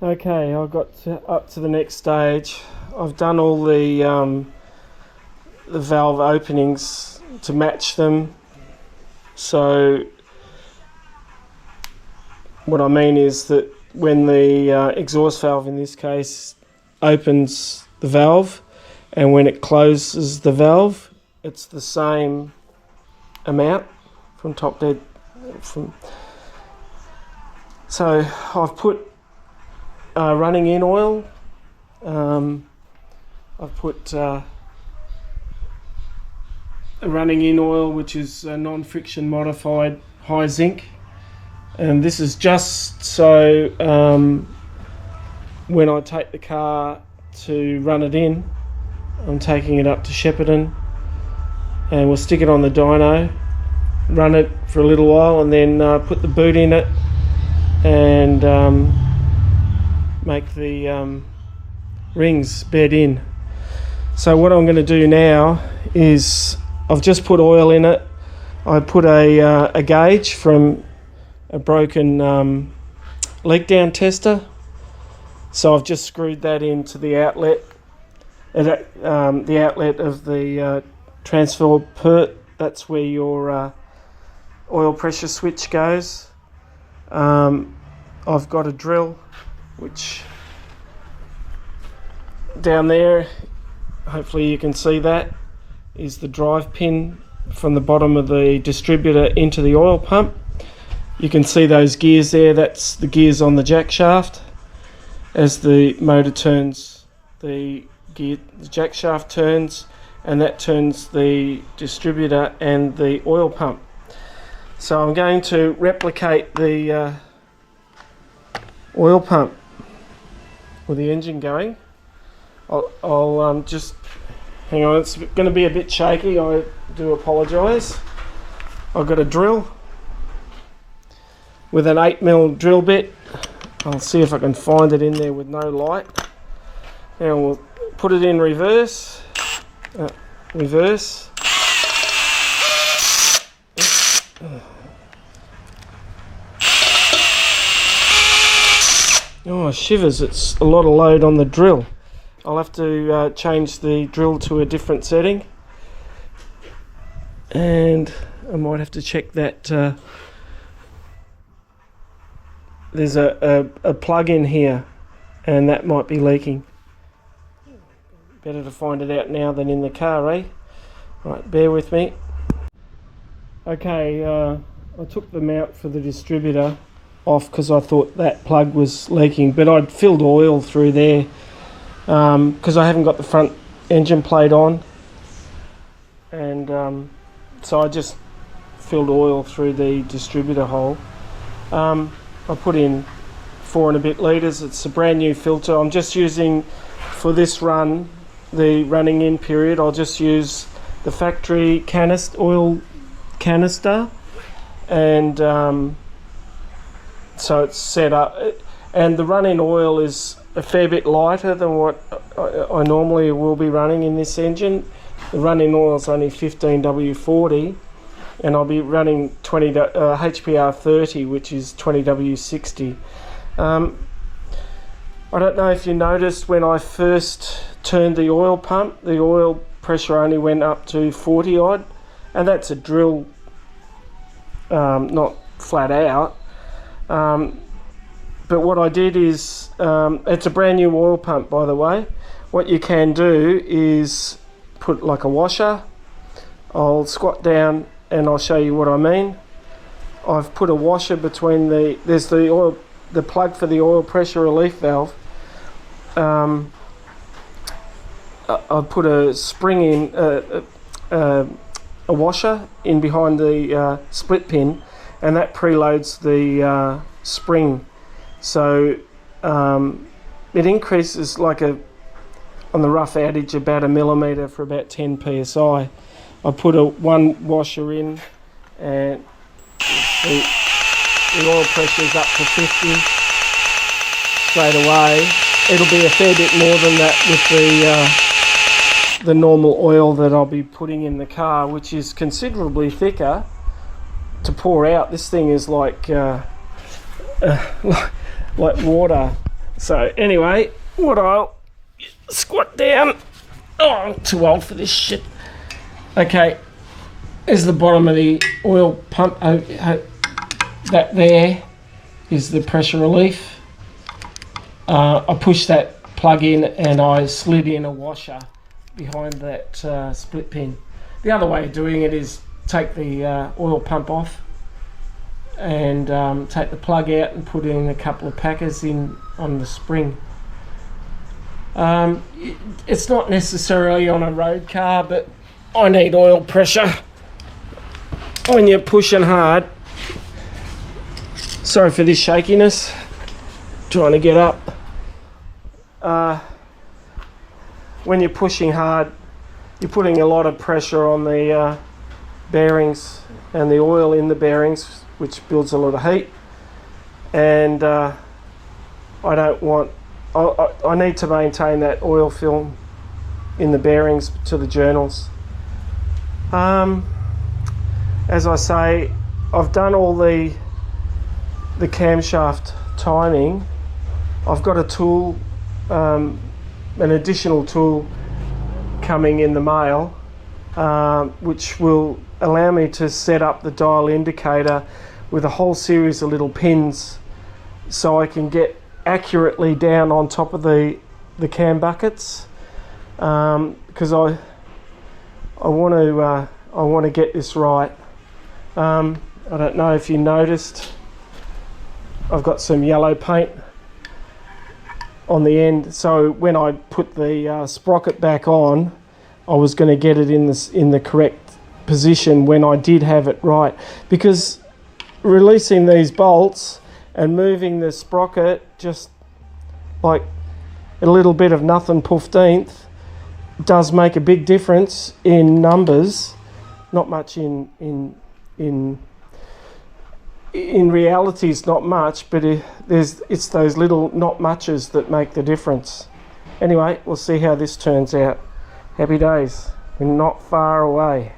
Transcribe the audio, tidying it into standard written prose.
Okay, I got up to the next stage. I've done all the valve openings to match them. So what I mean is that when the exhaust valve in this case opens the valve, and when it closes the valve, it's the same amount from top dead. So I've put running in oil. I've put a running in oil which is non-friction modified high zinc, and this is just so when I take the car to run it in, I'm taking it up to Shepparton and we'll stick it on the dyno, run it for a little while, and then put the boot in it and make the rings bed in. So what I'm going to do now is I've just put oil in it. I put a gauge from a broken leak down tester, so I've just screwed that into the outlet, the outlet of the transfer pert. That's where your oil pressure switch goes. I've got a drill which down there, hopefully you can see that, is the drive pin from the bottom of the distributor into the oil pump. You can see those gears there, that's the gears on the jack shaft. As the motor turns, the jack shaft turns, and that turns the distributor and the oil pump. So I'm going to replicate the oil pump with the engine going. I'll just hang on, it's going to be a bit shaky, I do apologise. I've got a drill with an 8mm drill bit. I'll see if I can find it in there with no light. And we'll put it in reverse. Reverse. Oh, shivers, it's a lot of load on the drill. I'll have to change the drill to a different setting. And I might have to check that there's a plug in here and that might be leaking. Better to find it out now than in the car, eh? Right, bear with me. Okay, I took the mount for the distributor off because I thought that plug was leaking, but I'd filled oil through there because I haven't got the front engine plate on, and so I just filled oil through the distributor hole. I put in 4 and a bit litres. It's a brand new filter. I'm just using, for this run, the running in period, I'll just use the factory oil canister, and so it's set up, and the run-in oil is a fair bit lighter than what I normally will be running in this engine. The run-in oil is only 15W40, and I'll be running HPR 30, which is 20W60. I don't know if you noticed when I first turned the oil pump, the oil pressure only went up to 40 odd, and that's a drill, not flat out. But what I did is, it's a brand new oil pump, by the way. What you can do is put like a washer. I'll squat down and I'll show you what I mean. I've put a washer between there's the plug for the oil pressure relief valve. I put a spring in, a washer in behind the split pin, and that preloads the spring. So it increases on the rough adage about 1 millimetre for about 10 psi. I put one washer in, and the oil pressure is up to 50 straight away. It'll be a fair bit more than that with the normal oil that I'll be putting in the car, which is considerably thicker to pour out. This thing is like water So anyway, what I'll squat down. Oh, I'm too old for this shit. Okay, is the bottom of the oil pump. That there is the pressure relief. I pushed that plug in and I slid in a washer behind that split pin. The other way of doing it is take the oil pump off and take the plug out and put in a couple of packers in on the spring. It's not necessarily on a road car, but I need oil pressure when you're pushing hard. Sorry for this shakiness, trying to get up. When you're pushing hard, you're putting a lot of pressure on the bearings and the oil in the bearings, which builds a lot of heat. And I need to maintain that oil film in the bearings to the journals. As I say, I've done all the camshaft timing. I've got a tool, an additional tool coming in the mail, which will allow me to set up the dial indicator with a whole series of little pins, so I can get accurately down on top of the cam buckets, because I want to get this right. I don't know if you noticed, I've got some yellow paint on the end, so when I put the sprocket back on, I was going to get it in the correct position when I did have it right, because releasing these bolts and moving the sprocket just like a little bit of nothing pufteenth does make a big difference in numbers. Not much in reality, it's not much, but it's those little not muches that make the difference. Anyway, we'll see how this turns out. Happy days. We're not far away.